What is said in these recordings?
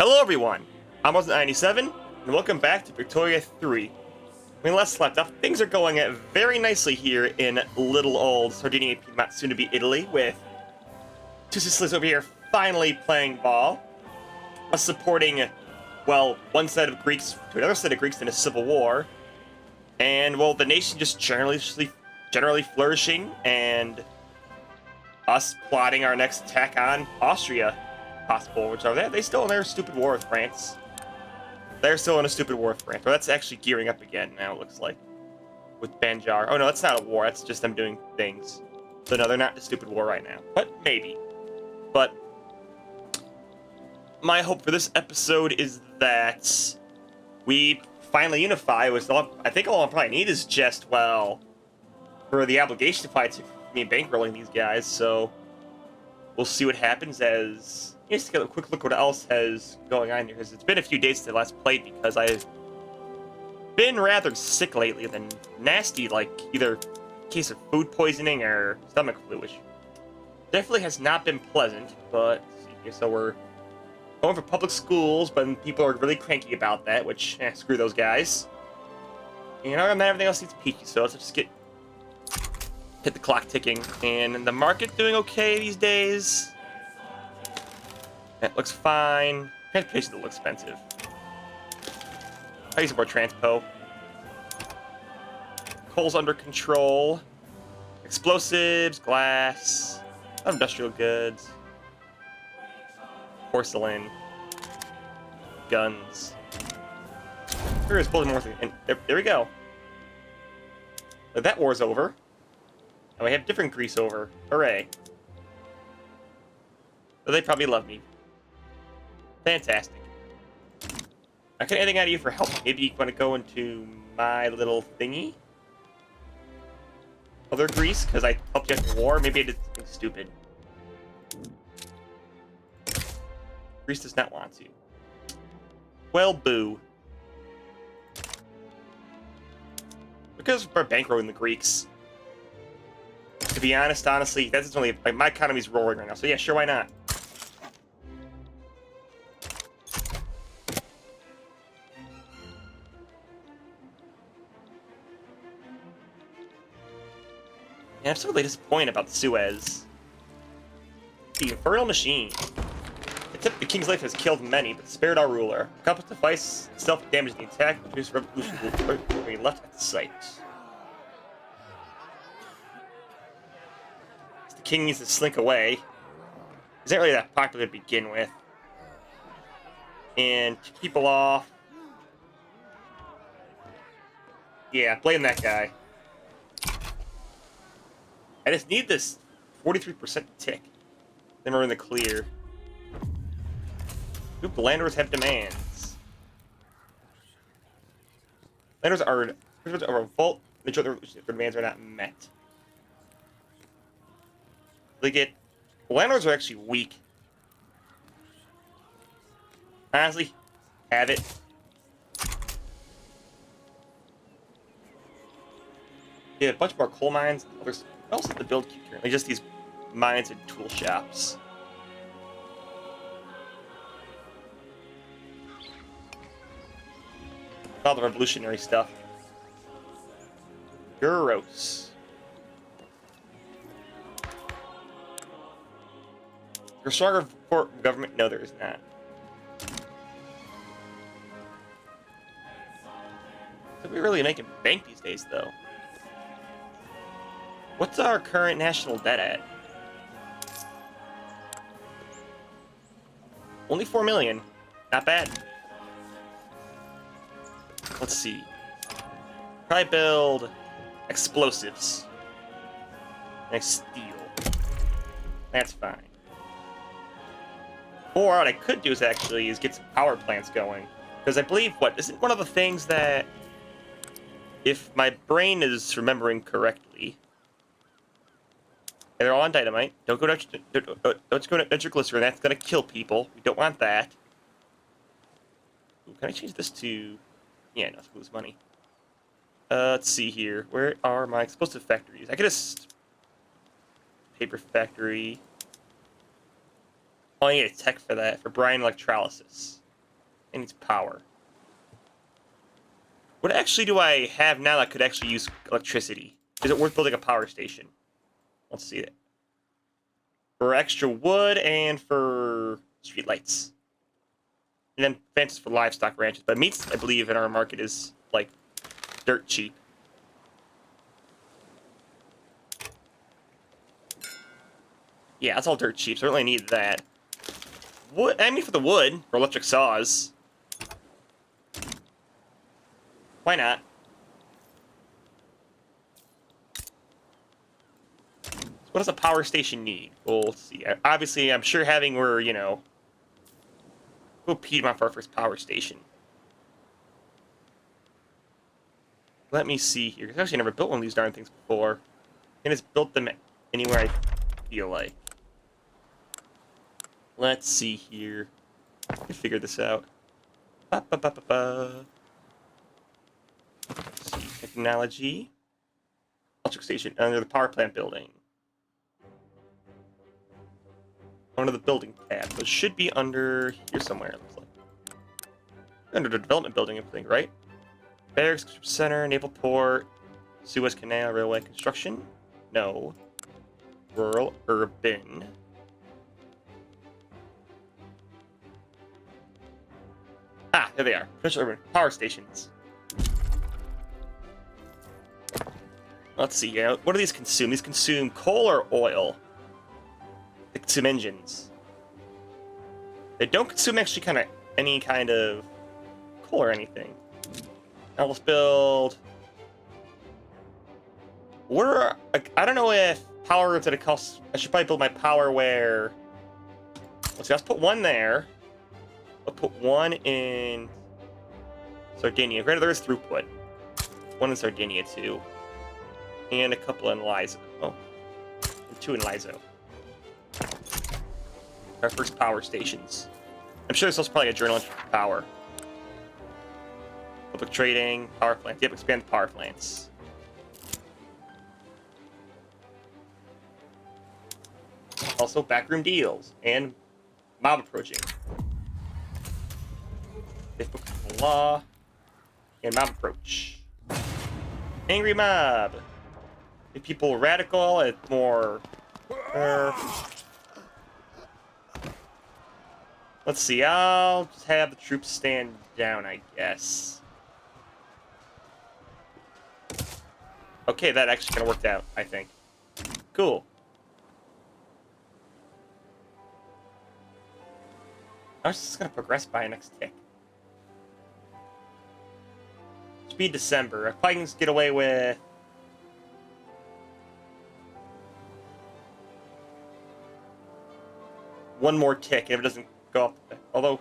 Hello everyone, I'm 97 and welcome back to Victoria 3. When last left off, things are going very nicely here in little old Sardinia Piedmont, soon to be Italy, with two Sicilies over here finally playing ball, us supporting, well, one set of Greeks to another set of Greeks in a civil war, and, well, the nation just generally flourishing, and us plotting our next attack on Austria, possible, which are they still in their stupid war with France. They're still in a stupid war with France. But that's actually gearing up again now, it looks like. With Banjar. Oh no, that's not a war, that's just them doing things. So no, they're not in a stupid war right now. But maybe. But my hope for this episode is that we finally unify. I think all I probably need is just, well, for the obligation fight to me bankrolling these guys, so we'll see what happens as... Just get a quick look what else has going on here, because it's been a few days since I last played, because I've been rather sick lately, than nasty, like either case of food poisoning or stomach flu, which definitely has not been pleasant. But let's see here, so we're going for public schools, but people are really cranky about that, which screw those guys. And other than that, everything else seems peachy, so let's just hit the clock ticking. And the market doing okay these days. That looks fine. Transportation's a little expensive. I use more transpo. Coal's under control. Explosives, glass, industrial goods, porcelain, guns. Here is pulling more things. And there we go. So that war's over. And we have different Greece over. Hooray. So they probably love me. Fantastic. I can anything out of you for help. Maybe you want to go into my little thingy? Other Greece, because I helped you out in the war. Maybe I did something stupid. Greece does not want to. Well, boo. Because we're bankrolling the Greeks. To be honest, honestly, that's only like my economy's roaring right now. So yeah, sure, why not? Yeah, I'm so really disappointed about the Suez. The Infernal Machine. The King's life has killed many, but spared our ruler. A complex device self-damaged the attack, but his revolution will be left at the site. The king needs to slink away. He's not really that popular to begin with. And to keep off... Yeah, blame that guy. I just need this 43% tick. Then we're in the clear. Oop, the landlords have demands. Landlords are a revolt. Their demands are not met. The landlords are actually weak. Honestly, have it. Yeah, a bunch more coal mines. Others also have to build currently just these mines and tool shops. All the revolutionary stuff. Gross. There's a stronger government? No, there is not. We really making bank these days, though. What's our current national debt at? Only 4 million. Not bad. Let's see. Probably build explosives. And steel. That's fine. Or what I could do is get some power plants going. Because I believe, isn't one of the things that, if my brain is remembering correctly, they're all on dynamite. Don't go nitroglycerin. That's gonna kill people. We don't want that. Ooh, can I change this to... Yeah, no, it's lose money. Let's see here. Where are my explosive factories? I could just... Paper factory. Oh, I need a tech for that, for brine electrolysis. It needs power. What actually do I have now that could actually use electricity? Is it worth building a power station? Let's see it. For extra wood and for streetlights. And then fences for livestock ranches. But meats, I believe, in our market is, like, dirt cheap. Yeah, that's all dirt cheap, so I don't really need that. Wood, I mean, for the wood, for electric saws. Why not? So what does a power station need? Well, let's see. Obviously, I'm sure having where, you know, we'll Piedmont for our first power station. Let me see here. I've actually never built one of these darn things before. And it's built them anywhere I feel like. Let's see here. I can figure this out. Ba, ba, ba, ba, ba. Let's see. Technology. Electric station under the power plant building. Under the building tab. So it should be under here somewhere, it looks like. Under the development building, I think, right? Barracks, center, naval port, Suez Canal, railway construction. No. Rural, urban. Ah, there they are. Potential urban power stations. Let's see here. What do these consume? These consume coal or oil. They consume engines. They don't consume actually any kind of coal or anything. Now let's build. I don't know if power is gonna cost. I should probably build my power where. Let's see. Let's put one there. I'll put one in Sardinia. Granted, there is throughput. One in Sardinia too, and a couple in Lizo. Oh, and two in Lizo. Our first power stations. I'm sure this is probably a journal entry for power. Public trading, power plants. Yep, expand the power plants. Also, backroom deals and mob approaching. Fifth book of the law and mob approach. Angry mob. If people radical, it's more. Let's see. I'll just have the troops stand down, I guess. Okay, that actually kind of worked out, I think. Cool. I was just going to progress by a next tick. Speed December. I probably can just get away with... one more tick, and if it doesn't go up... Although...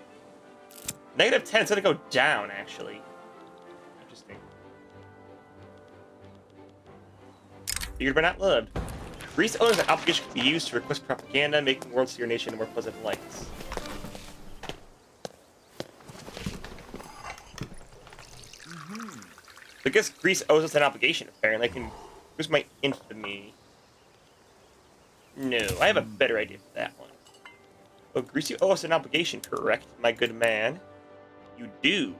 -10 is going to go down, actually. Interesting. Feared but not loved. Greece owns an obligation can be used to request propaganda, making the world see your nation in more pleasant lights. I guess Greece owes us an obligation, apparently. Where's my infamy? No, I have a better idea for that one. Oh, Greece, you owe us an obligation, correct, my good man? You do.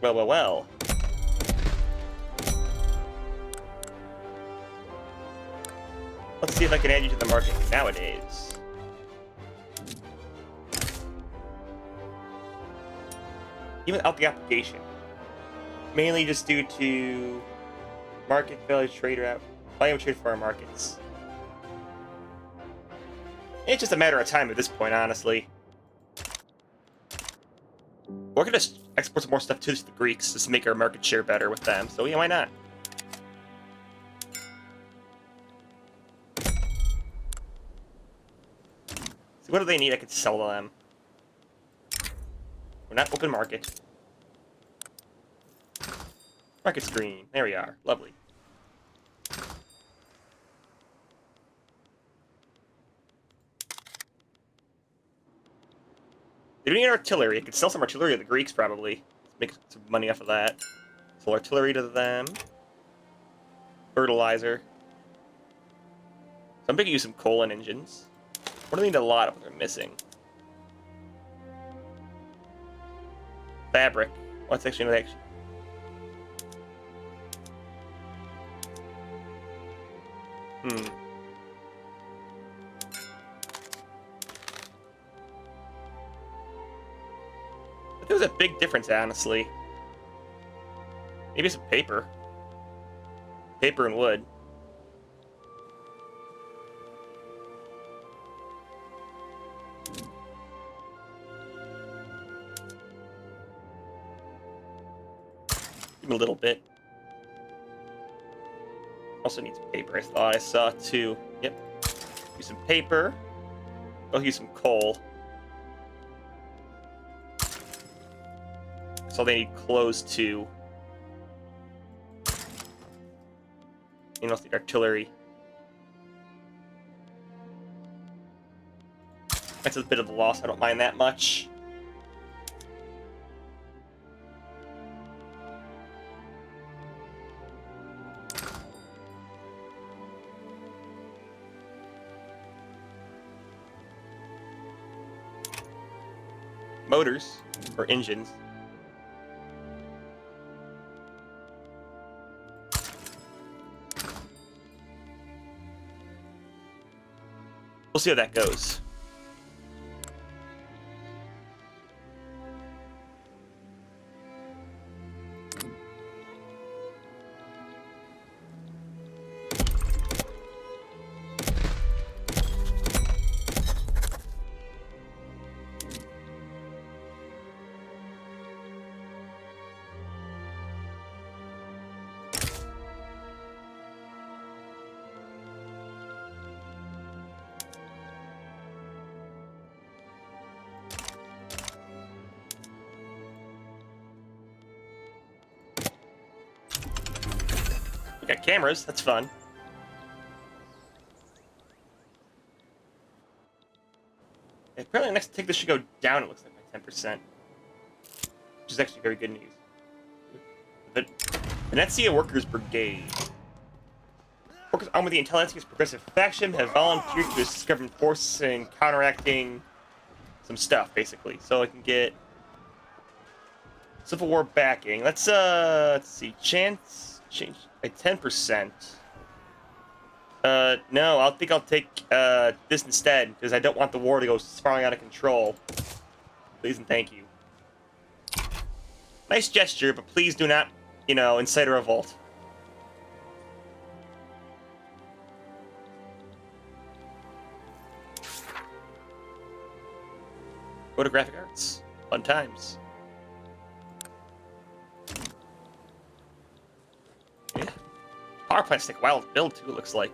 Well, well, well. Let's see if I can add you to the market nowadays. Even without the application. Mainly just due to market value trader out. Volume trade for our markets. It's just a matter of time at this point, honestly. We're gonna export some more stuff to the Greeks just to make our market share better with them. So yeah, why not? So what do they need? I could sell to them. We're not open market. Market screen. There we are. Lovely. They don't need artillery. I could sell some artillery to the Greeks, probably. Make some money off of that. Sell artillery to them. Fertilizer. So I'm going to use some coal and engines. What do they need a lot of? They're missing. Fabric. What's actually another action? But there was a big difference, honestly. Maybe some paper. Paper and wood. Give me a little bit. Also needs paper. I thought I saw too. Yep. Use some paper. I'll use some coal. So they need clothes too. You know, the artillery. That's a bit of a loss. I don't mind that much. Motors or engines. We'll see how that goes. We got cameras, that's fun. Apparently the next tick this should go down, it looks like, by 10%. Which is actually very good news. The Venezia Workers Brigade. Workers armed with the Intelligence's progressive faction have volunteered to assist government forces in counteracting some stuff, basically. So I can get Civil War backing. Let's see. Change by 10%. No, I think I'll take this instead, because I don't want the war to go spiraling out of control. Please and thank you. Nice gesture, but please do not, you know, incite a revolt. Photographic arts. Fun times. Yeah. Power plants take a while to build, too, it looks like.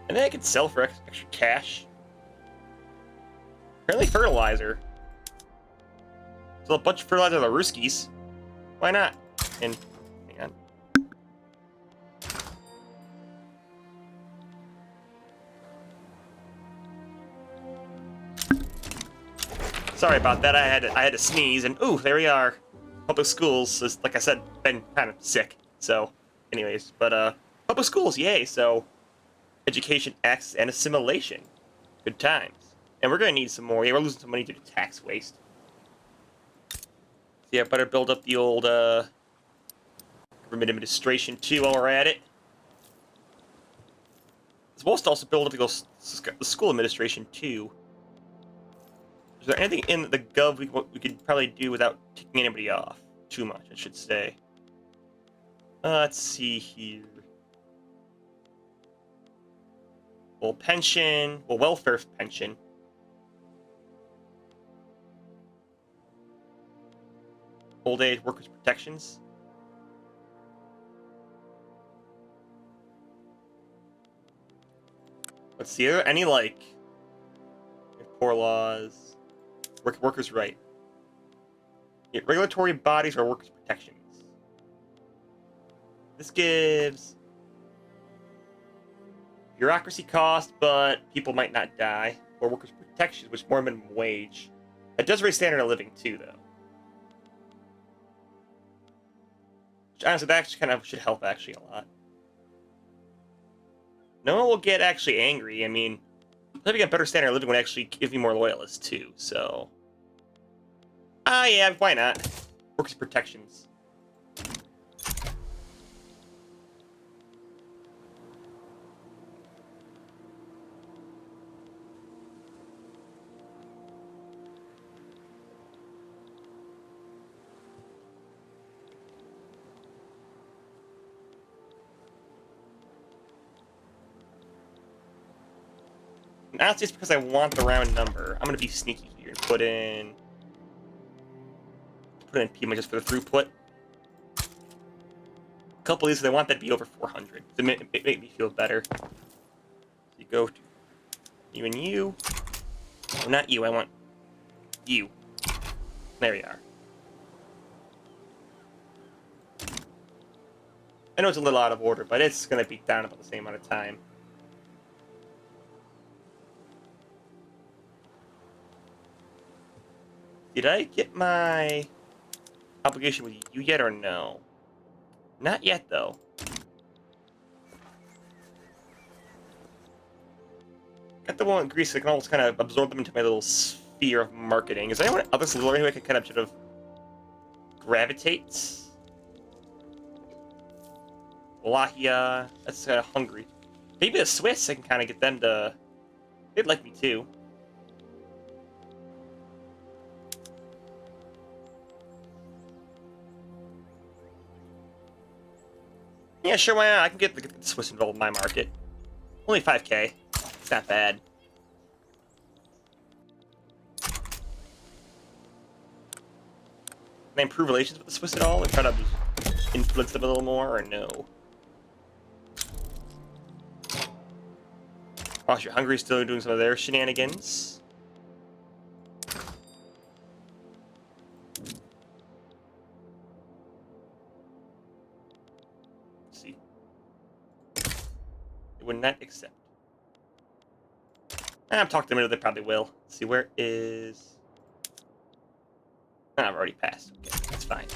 And then I could sell for extra cash. Apparently fertilizer. So a bunch of fertilizer the Ruskies. Why not? And hang on. Sorry about that. I had to sneeze, and ooh, there we are. Public schools is, like I said, been kind of sick. So, anyways, but public schools, yay! So, education, access, and assimilation. Good times. And we're gonna need some more. Yeah, we're losing some money due to tax waste. Yeah, better build up the old government administration too while we're at it. It's supposed to also build up the school administration too. Is there anything in the gov we could probably do without taking anybody off? Too much, I should say. Let's see here. Well, pension. Well, welfare pension. Old age workers' protections. Let's see. Are there any, like, poor laws? Workers' right. Yeah, regulatory bodies or workers' protections. This gives bureaucracy cost, but people might not die. Or workers' protections, which is more minimum wage. That does raise standard of living, too, though. Honestly, that actually kind of should help actually a lot. No one will get actually angry. I mean, living a better standard of living would actually give you more loyalists too. So, yeah, why not? Works protections. And honestly, it's because I want the round number. I'm gonna be sneaky here and put in Pima just for the throughput. A couple of these, I want that to be over 400. It make me feel better. So you go to you and you. Oh, not you. I want you. There we are. I know it's a little out of order, but it's gonna be down about the same amount of time. Did I get my obligation with you yet or no? Not yet, though. Got the one with Greece, so I can almost kind of absorb them into my little sphere of marketing. Is there anyone else who I can kind of sort of gravitate? Wallachia, that's kind of Hungary. Maybe the Swiss, I can kind of get them to... They'd like me too. Yeah, sure, why not? I can get the Swiss involved in my market. Only 5k. It's not bad. Can I improve relations with the Swiss at all? Or try to influence them a little more, or no? Oh, sure, Hungary's still doing some of their shenanigans. Would not accept. I'm talking to them, they probably will. Let's see, where is... I've already passed. Okay, that's fine.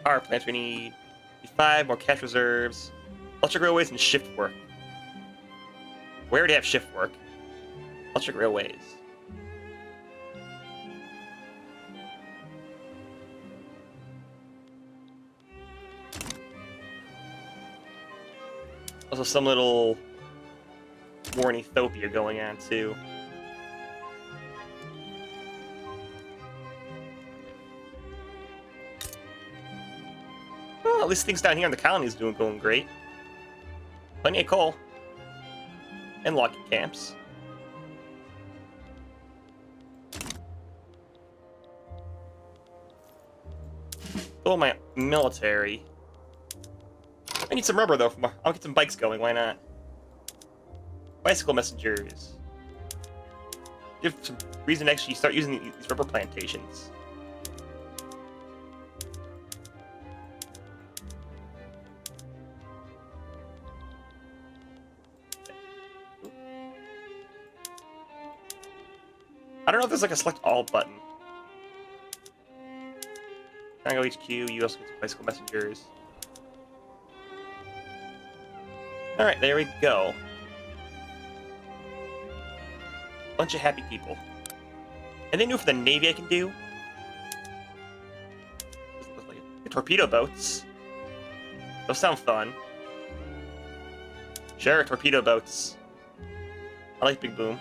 Power plants, we need 5 more cash reserves, electric railways, and shift work. We already have shift work. Electric railways. Also, some little war in Ethiopia going on too. Well, at least things down here in the colonies going great. Plenty of coal. And logging camps. Oh, my military. I need some rubber, though. I'll get some bikes going. Why not? Bicycle messengers. Give some reason to actually start using these rubber plantations. I don't know if there's like a select all button. Congo HQ, you also get some bicycle messengers. Alright, there we go. Bunch of happy people. Anything new for the Navy I can do? The torpedo boats. Those sound fun. Sure, torpedo boats. I like Big Boom.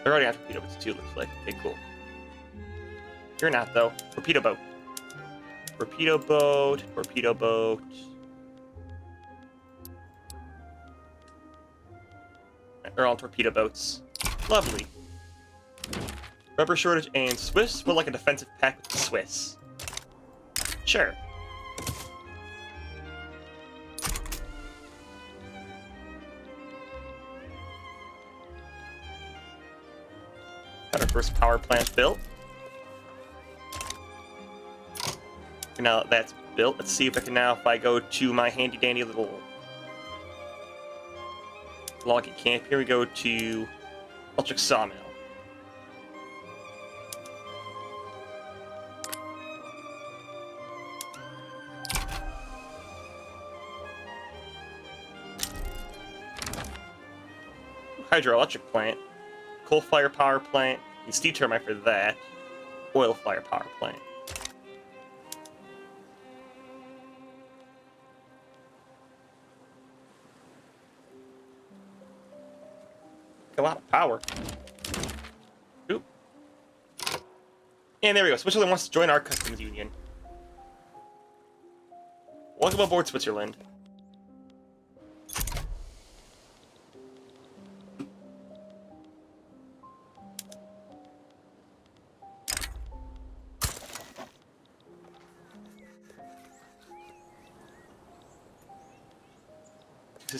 They're already on torpedo boats too, looks like. Okay, cool. You're not, though. Torpedo boat. Torpedo boat. Torpedo boat. They're all torpedo boats. Lovely. Rubber shortage and Swiss would like a defensive pact with the Swiss. Sure. first power plant built. And now that that's built, let's see if I can now, if I go to my handy dandy little log camp, here we go to electric sawmill. Hydroelectric plant, coal fire power plant, and steam turbine for that, oil fire power plant. A lot of power. Oop. And there we go. Switzerland wants to join our customs union. Welcome aboard, Switzerland.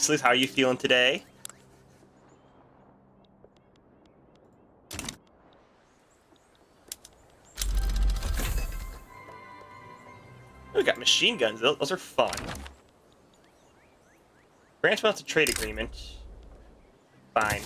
Liz, how are you feeling today? We got machine guns. Those are fun. France wants a trade agreement. Fine.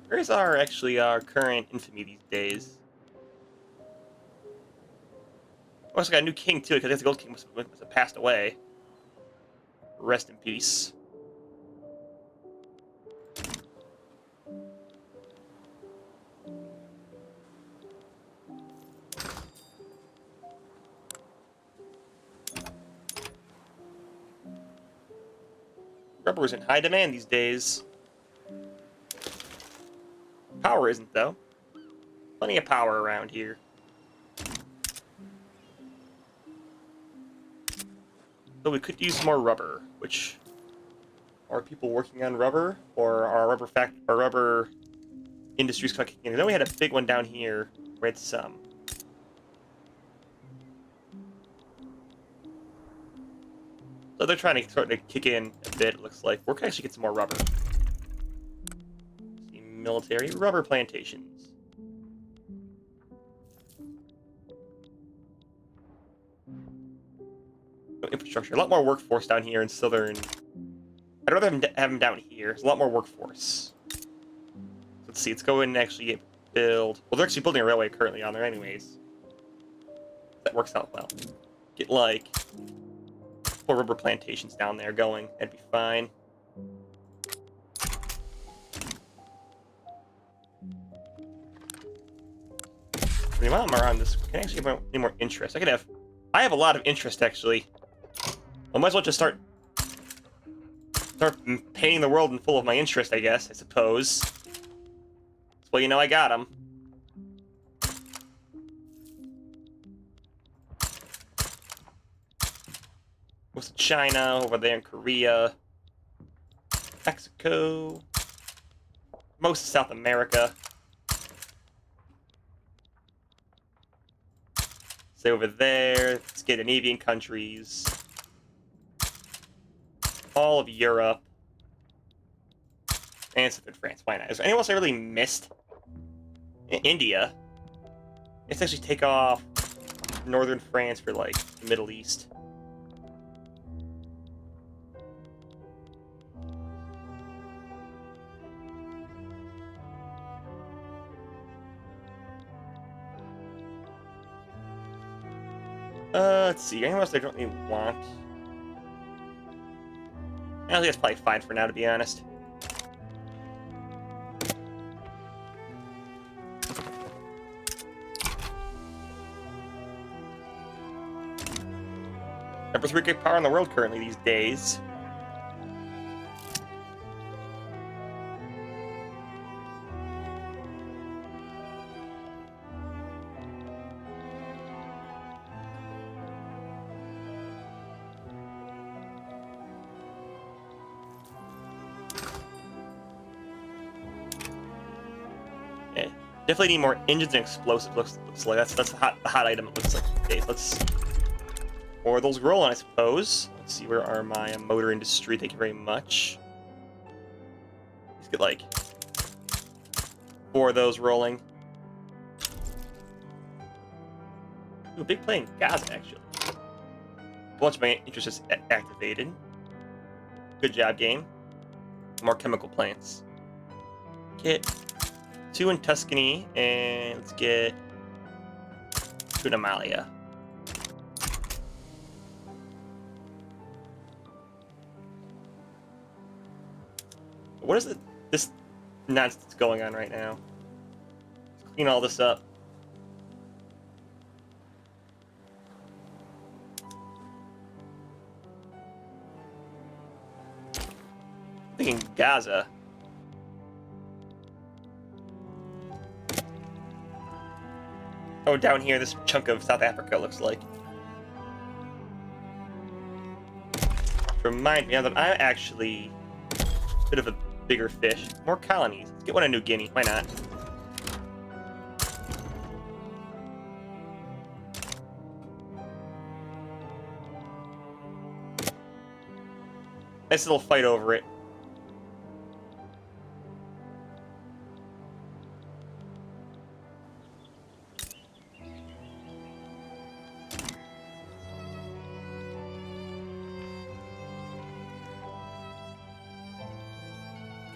Where's our current infamy these days? Also got a new king too, because the old king must have passed away. Rest in peace. Rubber is in high demand these days. Power isn't, though. Plenty of power around here. So we could use more rubber, which... Are people working on rubber? Or are rubber industries kicking in? I know we had a big one down here where it's So they're trying to start to kick in a bit, it looks like. We're going to actually get some more rubber. See, military rubber plantations. Infrastructure. A lot more workforce down here in southern... I'd rather have them down here. There's a lot more workforce. Let's see, let's go in and actually build... Well, they're actually building a railway currently on there anyways. That works out well. Get, like... 4 rubber plantations down there going. That'd be fine. While I'm around this, can I actually get any more interest? I have a lot of interest, actually. I might as well just start painting the world in full of my interest, I suppose. Well, you know, I got them. Most of China, over there in Korea. Mexico. Most of South America. Stay over there. Scandinavian countries. All of Europe. And southern France. Why not? Is there anyone else I really missed? India. Let's actually take off northern France for, like, the Middle East. Let's see. Anyone else I don't really want? I think that's probably fine for now, to be honest. Number 3 great power in the world currently these days. Definitely need more engines and explosives. Looks like that's the hot item. It looks like. Okay, let's more of those rolling, I suppose. Let's see, where are my motor industry? Thank you very much. Let's get like 4 of those rolling. Ooh, big play in Gaza, actually. A bunch of my interest is activated. Good job, game. More chemical plants. Get 2 in Tuscany, and let's get 2 in Amalia. What is this nonsense going on right now? Let's clean all this up. I'm thinking Gaza. Oh, down here, this chunk of South Africa looks like. Remind me that I'm actually a bit of a bigger fish. More colonies. Let's get one in New Guinea. Why not? Nice little fight over it.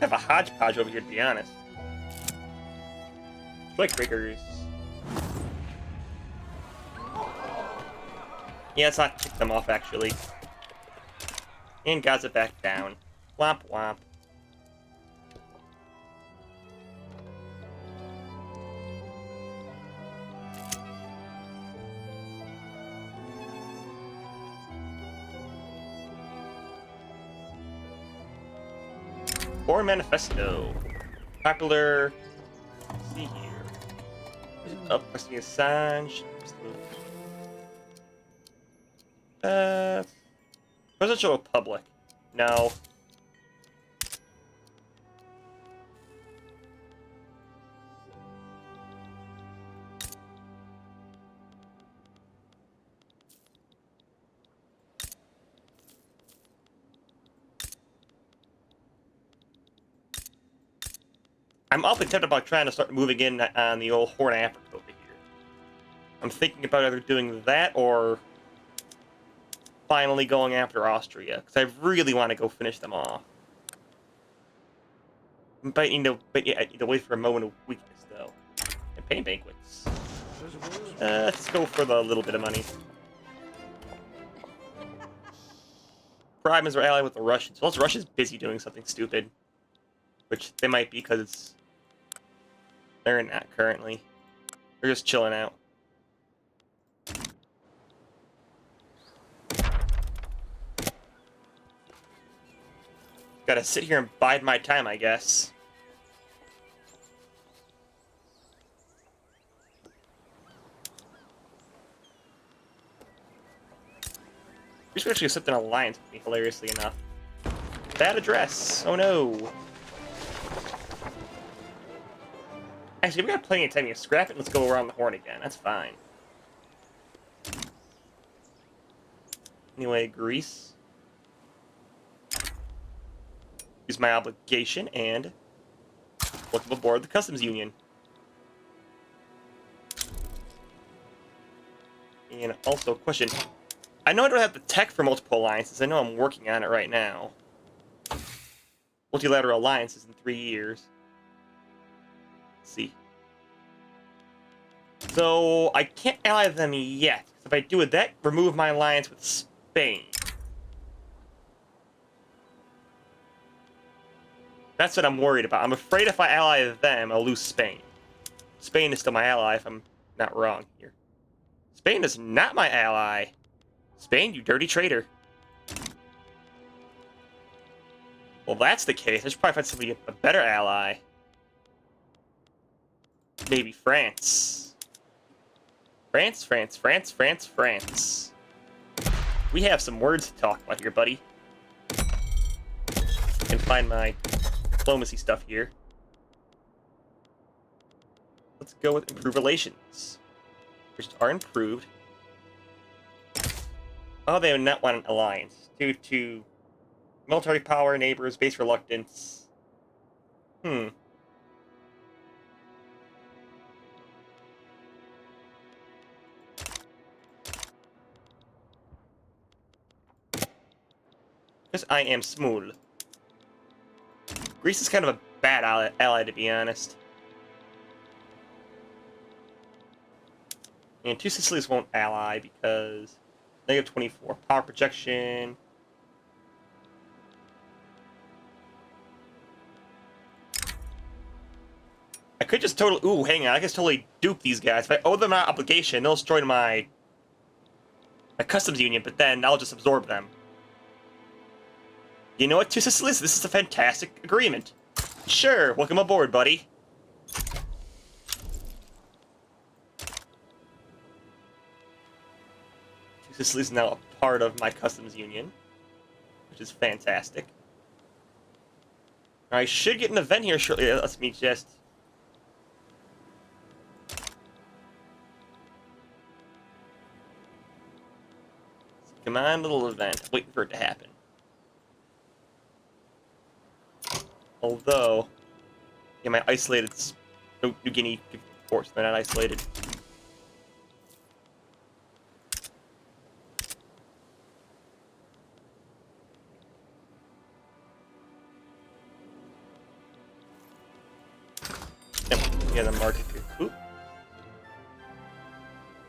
Have a hodgepodge over here, to be honest. Strike breakers. Yeah, let's not kick them off, actually. And Gaza back down. Womp womp. Foreign Manifesto. Popular. Let's see here. Up, Western Assange. Presidential Republic. No. I'm awfully tempted about trying to start moving in on the old Horn of Africa over here. I'm thinking about either doing that or finally going after Austria, because I really want to go finish them off. But you know, I need to wait for a moment of weakness, though. Campaign banquets. Let's go for the little bit of money. Prime is our ally with the Russians. Well, Russia's busy doing something stupid, which they might be because they're not currently. They're just chilling out. Gotta sit here and bide my time, I guess. We should actually accept an alliance with me, hilariously enough. Bad address. Oh no. Actually, we got plenty of time to scrap it. Let's go around the horn again. That's fine. Anyway, Greece. Use my obligation and welcome aboard the Customs Union. And also, question. I know I don't have the tech for multiple alliances. I know I'm working on it right now. Multilateral alliances in 3 years. Let's see. So, I can't ally them yet. If I do it, that remove my alliance with Spain. That's what I'm worried about. I'm afraid if I ally them, I'll lose Spain. Spain is still my ally, if I'm not wrong here. Spain is not my ally. Spain, you dirty traitor. Well, that's the case. I should probably find somebody a better ally. Maybe France. France, France, France, France, France. We have some words to talk about here, buddy. I can find my diplomacy stuff here. Let's go with improved relations. Which are improved. Oh, they do not want an alliance due to military power, neighbors, base reluctance. Hmm. Because I am small. Greece is kind of a bad ally, to be honest. And two Sicilies won't ally because negative 24 power projection. I could just totally. Ooh, hang on. I could totally dupe these guys. If I owe them an obligation, they'll destroy my customs union, but then I'll just absorb them. You know what, two Sicilies? This is a fantastic agreement. Sure, welcome aboard, buddy. Two Sicilies is now a part of my customs union, which is fantastic. I should get an event here shortly. Let me just. Come on, little event. Waiting for it to happen. Although, yeah, my isolated New Guinea force, they're not isolated. Yep, yeah, the market here. Oop.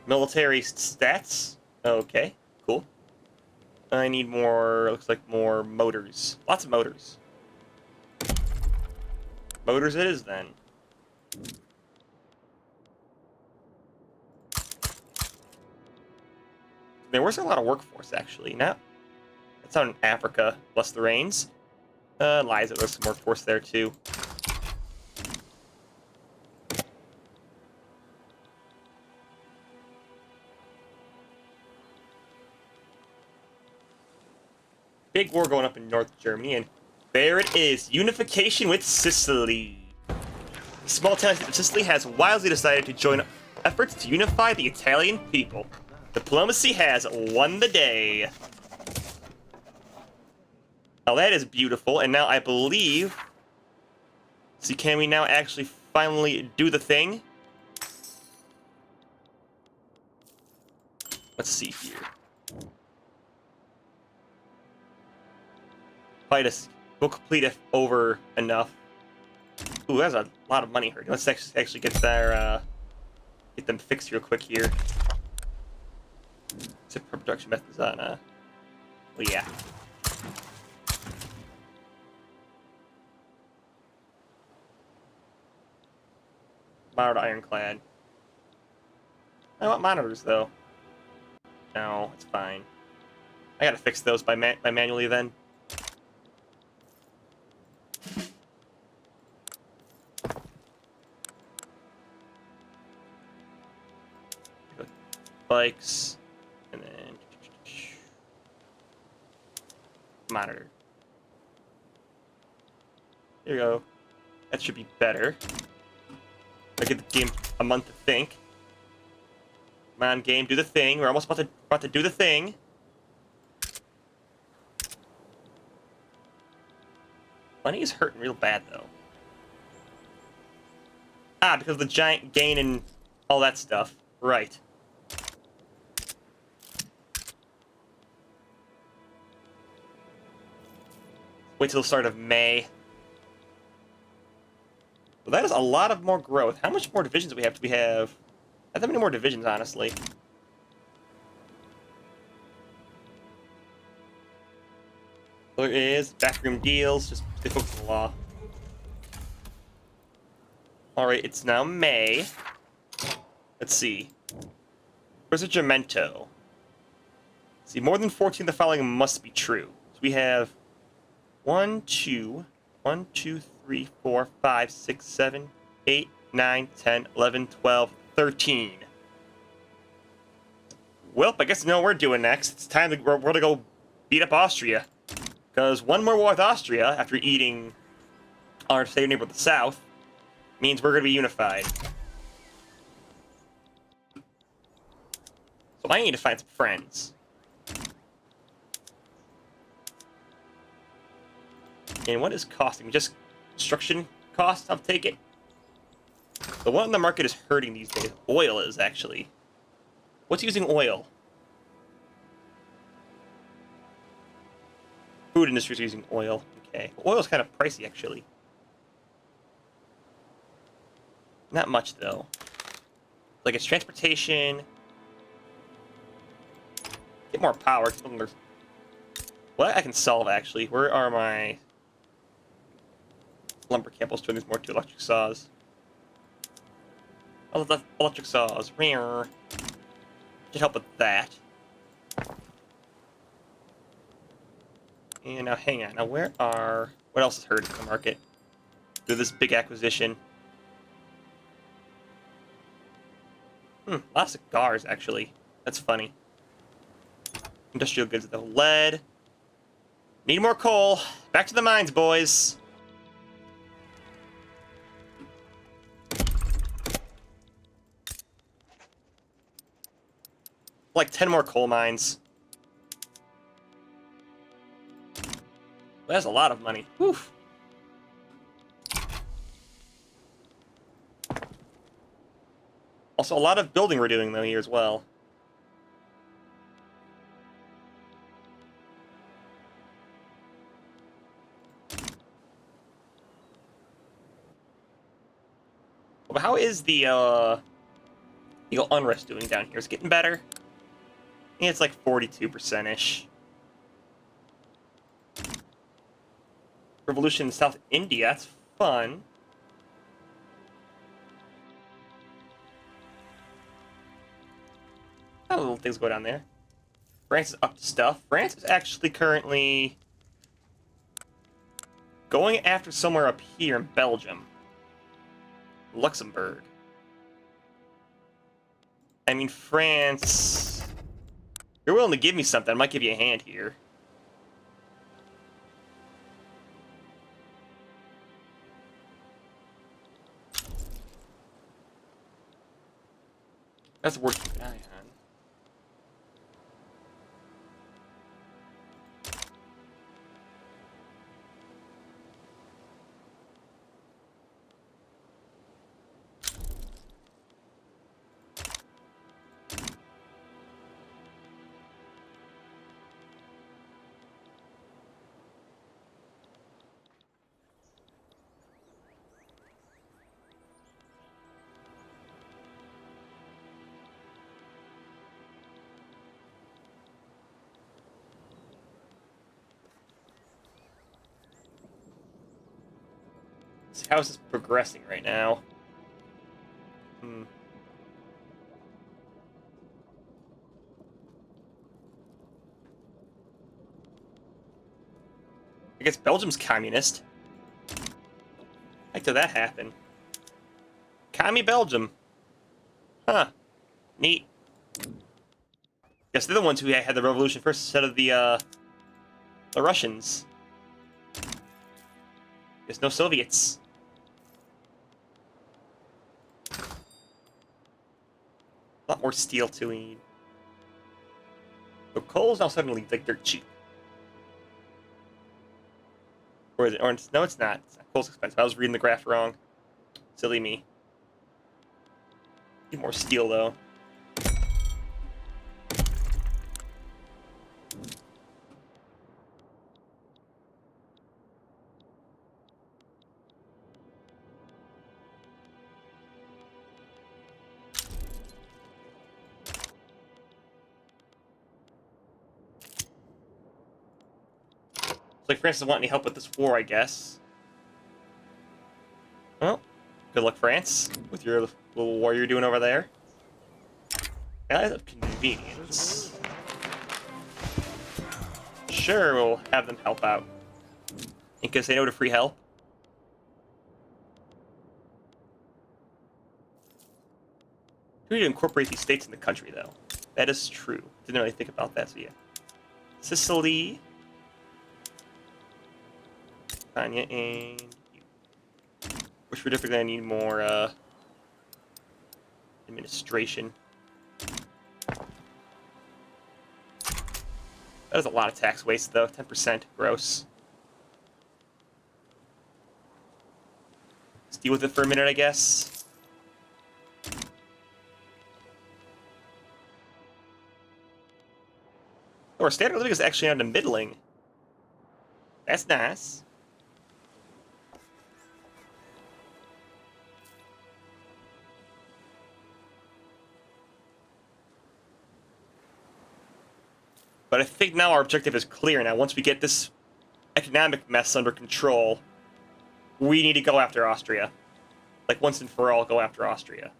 Military stats. Okay, cool. I need more, looks like more motors. Lots of motors. Motors it is, then. There was a lot of workforce, actually. Now, that's out in Africa, bless the rains. Lies, there's some workforce there, too. Big war going up in North Germany, and there it is, unification with Sicily. The small town of Sicily has wisely decided to join efforts to unify the Italian people. Diplomacy has won the day. Now that is beautiful, and now I believe... See, can we now actually finally do the thing? Let's see here. We'll complete it over enough. Ooh, that's a lot of money hurting. Let's actually get their get them fixed real quick here. Except production methods on well, yeah. Moderate ironclad. I want monitors though. No, it's fine. I gotta fix those by manually then. Bikes, and then monitor. There you go. That should be better. I give the game a month to think. Come on, game, do the thing. We're almost about to do the thing. Money is hurting real bad though. Ah, because of the giant gain and all that stuff. Right. Wait till the start of May. Well, that is a lot of more growth. How much more divisions do we have? Do we have... Not that many more divisions, honestly. There is backroom deals. Just they focus on the law. Alright, it's now May. Let's see. Risorgimento. See, more than 14 of the following must be true. So we have 1, 2, 3, 4, 5, 6, 7, 8, 9, 10, 11, 12, 13. Well, I guess you know what we're doing next. It's time to we're gonna go beat up Austria. Because one more war with Austria, after eating our savior neighbor of the south, means we're gonna be unified. So I need to find some friends. And what is costing me? Just construction costs, I'll take it. The one in the market is hurting these days. Oil is, actually. What's using oil? Food industry is using oil. Okay. Oil's kind of pricey, actually. Not much, though. Like, it's transportation. Get more power. What I can solve, actually. Where are my lumber camp? Let's turn these more to electric saws. Oh, the electric saws. Rare. Should help with that. And now, hang on. Now, where are... What else is hurting the market? Do this big acquisition. Lots of cigars, actually. That's funny. Industrial goods, though. Lead. Need more coal. Back to the mines, boys. Like 10 more coal mines. That's a lot of money. Woof. Also, a lot of building we're doing, though, here as well. But how is the Eagle Unrest doing down here? Is it getting better? Yeah, it's like 42%-ish. Revolution in South India, that's fun. A lot of little things go down there. France is up to stuff. France is actually currently going after somewhere up here in Belgium. Luxembourg. I mean, France... You're willing to give me something, I might give you a hand here. That's worth keeping an eye on. How is this progressing right now? I guess Belgium's communist. How did that happen? Commie Belgium. Huh. Neat. Guess they're the ones who had the revolution first instead of the Russians. Guess no Soviets. A lot more steel to need. So coal's now suddenly like dirt cheap. Or is it? Or no, it's not. Coal's expensive. I was reading the graph wrong. Silly me. Need more steel though. Looks like France doesn't want any help with this war, I guess. Well, good luck, France, with your little war you're doing over there. Guys of convenience. Sure, we'll have them help out. In case they know to free help. We need to incorporate these states in the country, though. That is true. Didn't really think about that, so yeah. Sicily. Tanya and you. Wish for different, I need more administration. That was a lot of tax waste, though. 10% gross. Let's deal with it for a minute, I guess. Oh, our standard of living is actually on the middling. That's nice. But I think now our objective is clear. Now, once we get this economic mess under control, we need to go after Austria. Like, once and for all, go after Austria.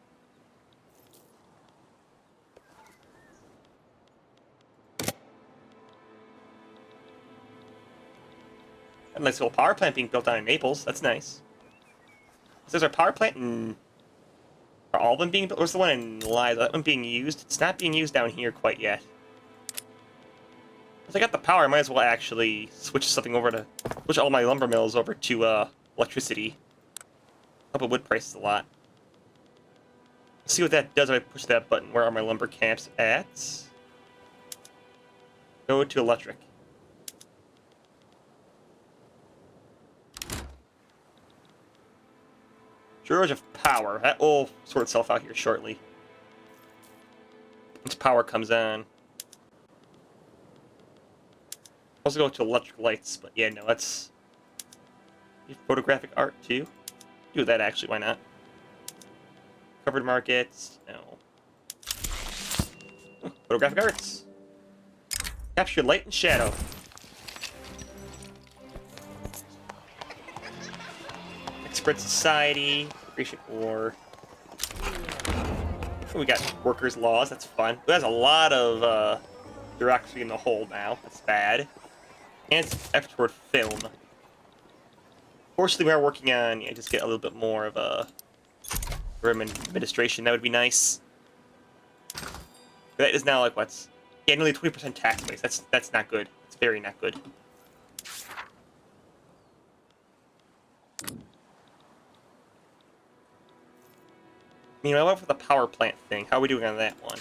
A nice little power plant being built down in Naples. That's nice. Is there a power plant in... Are all of them being built? Where's the one in Liza? That one being used? It's not being used down here quite yet. If I got the power, I might as well actually switch something over to... Switch all my lumber mills over to electricity. Up with wood prices a lot. Let's see what that does if I push that button. Where are my lumber camps at? Go to electric. Shortage of power. That will sort itself out here shortly. Once power comes on. Also go to electric lights, but yeah, no, that's... Photographic art, too. Do that, actually, why not? Covered markets, no. Photographic arts. Capture light and shadow. Expert society. Creation war. We got workers' laws, that's fun. There's a lot of bureaucracy in the hole now. That's bad. And it's effort toward film. Fortunately, we are working on, just get a little bit more of a government administration. That would be nice. That is now like what's nearly 20% tax base. That's not good. It's very not good. I went for the power plant thing. How are we doing on that one?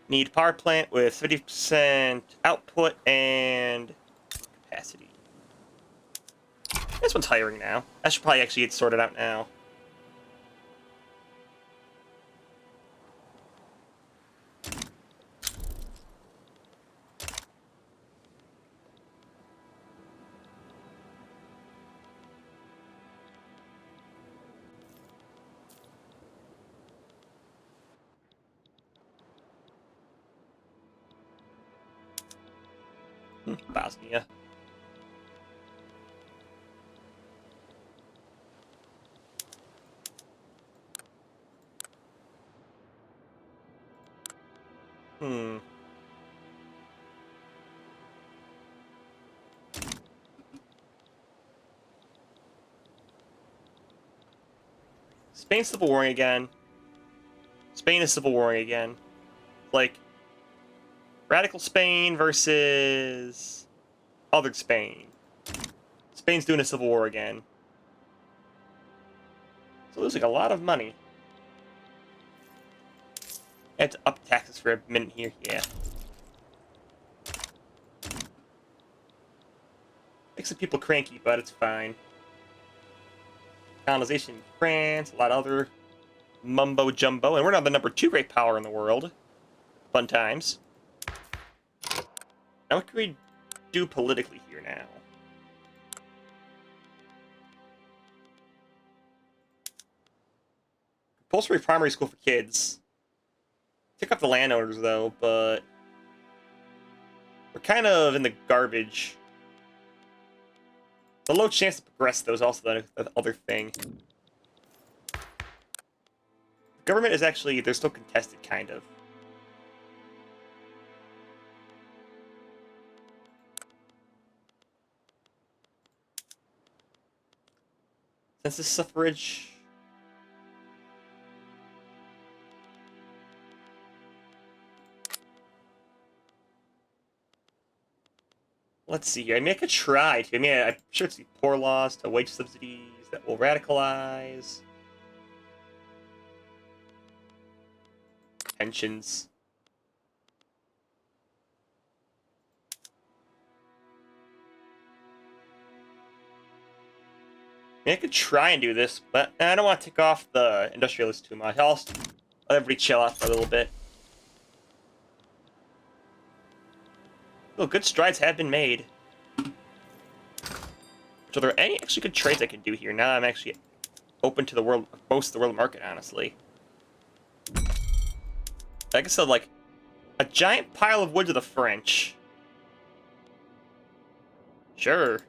Need power plant with 50% output and capacity. This one's hiring now. That should probably actually get sorted out now. Bosnia. Spain's civil warring again. Spain is civil warring again. Like, radical Spain versus other Spain. Spain's doing a civil war again. So losing a lot of money. I had to up taxes for a minute here, yeah. Makes some people cranky, but it's fine. Colonization in France, a lot of other mumbo-jumbo. And we're now the number 2 great power in the world. Fun times. Now what can we do politically here now? Compulsory primary school for kids. Take off the landowners, though, but... we're kind of in the garbage. The low chance to progress, though, is also the other thing. The government is actually... they're still contested, kind of. Census suffrage... let's see here. I mean, I could try to. I mean, I'm sure it's the poor laws to wage subsidies that will radicalize. Pensions. I could try and do this, but I don't want to tick off the industrialists too much. I'll let everybody chill out for a little bit. Oh, good strides have been made. So are there any actually good trades I can do here? Now I'm actually open to the world, most of the world market, honestly. I guess like a giant pile of wood to the French. Sure.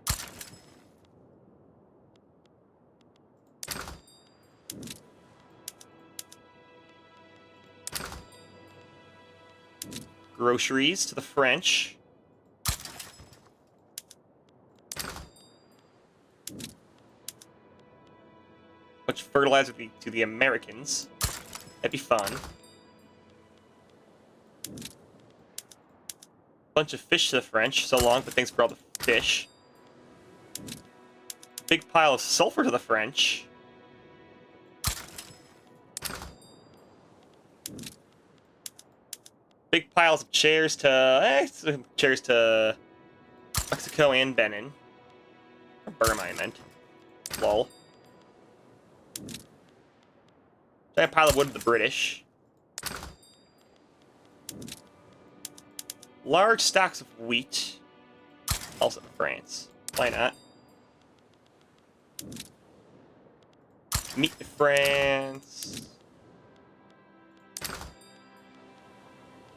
Groceries to the French. Much fertilizer to the Americans. That'd be fun. Bunch of fish to the French. So long, but thanks for all the fish. Big pile of sulfur to the French. Big piles of chairs to Mexico and Benin. Or Burma, I meant. Lol. Giant pile of wood to the British. Large stocks of wheat. Also to France. Why not? Meat to France.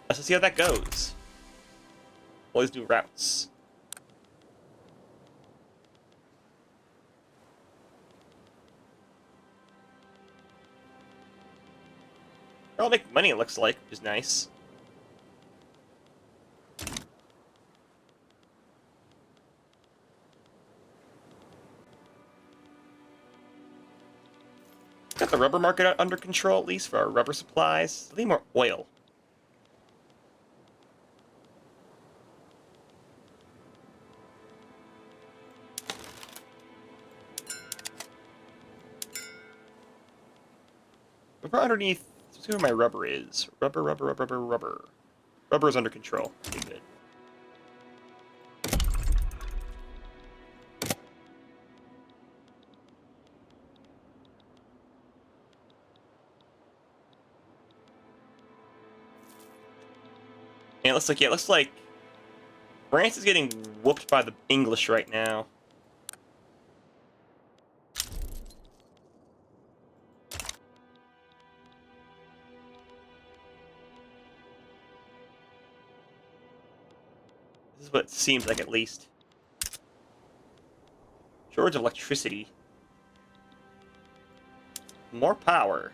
Let's see how that goes. Always do routes. I'll make money, it looks like, which is nice. Got the rubber market under control, at least, for our rubber supplies. I need more oil. Rubber underneath. Let's see where my rubber is. Rubber. Rubber is under control. Pretty good. And it looks like France is getting whooped by the English right now. This is what it seems like, at least. Shortage of electricity. More power.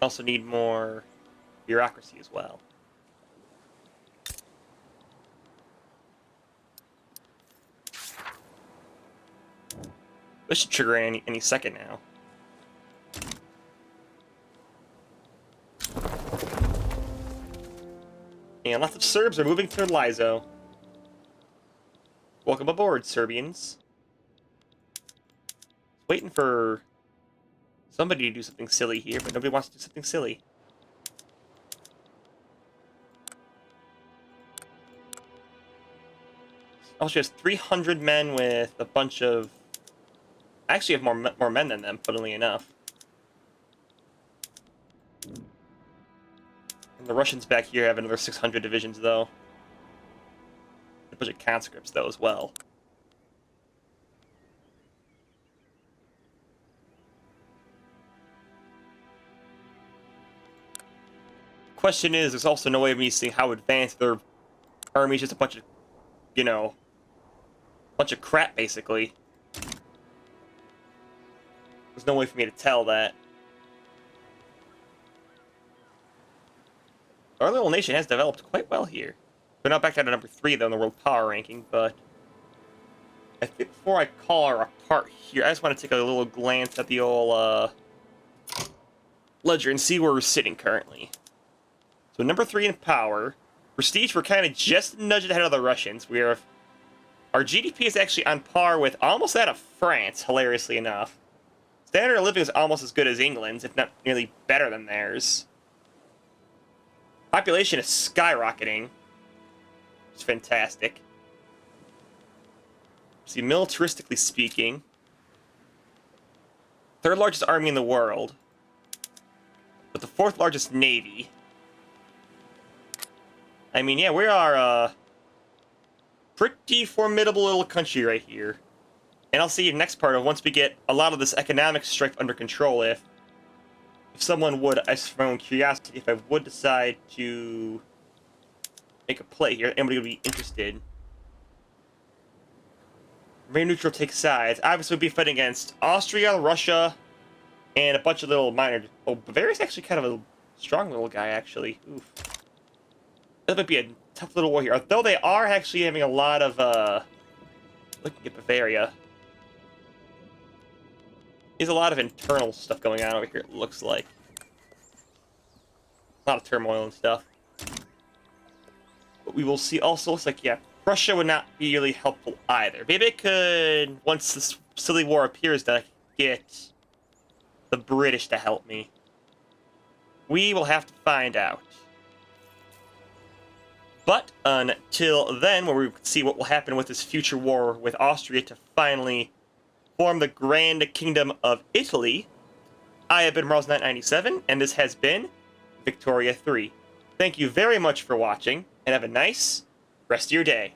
Also need more bureaucracy as well. This should trigger any second now. And lots of Serbs are moving to Lizo. Welcome aboard, Serbians. Waiting for somebody to do something silly here, but nobody wants to do something silly. Also, she has 300 men with a bunch of... I actually have more men than them, funnily enough. And the Russians back here have another 600 divisions, though. A bunch of conscripts, though, as well. Question is, there's also no way of me seeing how advanced their army is. Just a bunch of, you know, bunch of crap, basically. There's no way for me to tell that. Our little nation has developed quite well here. We're not back down to number 3, though, in the world power ranking, but I think before I call her apart here, I just want to take a little glance at the old ledger and see where we're sitting currently. So number 3 in power. Prestige, we're kind of just a nudge ahead of the Russians. Our GDP is actually on par with almost that of France, hilariously enough. Standard of living is almost as good as England's, if not nearly better than theirs. Population is skyrocketing. It's fantastic. See, militaristically speaking, third largest army in the world, but the fourth largest navy. I mean, yeah, we are a pretty formidable little country right here. And I'll see you next part of once we get a lot of this economic strife under control. If someone would, as for my own curiosity, if I would decide to make a play here, anybody would be interested. Very neutral, take sides. Obviously, we'd be fighting against Austria, Russia, and a bunch of little minor. Oh, Bavaria's actually kind of a strong little guy, actually. Oof. That might be a tough little war here. Although they are actually having a lot of, looking at Bavaria. There's a lot of internal stuff going on over here, it looks like. A lot of turmoil and stuff. But we will see. Also, looks like, yeah, Prussia would not be really helpful either. Maybe it could, once this silly war appears, that I could get the British to help me. We will have to find out. But until then, where we can see what will happen with this future war with Austria to finally form the Grand Kingdom of Italy, I have been Mars997, and this has been Victoria 3. Thank you very much for watching, and have a nice rest of your day.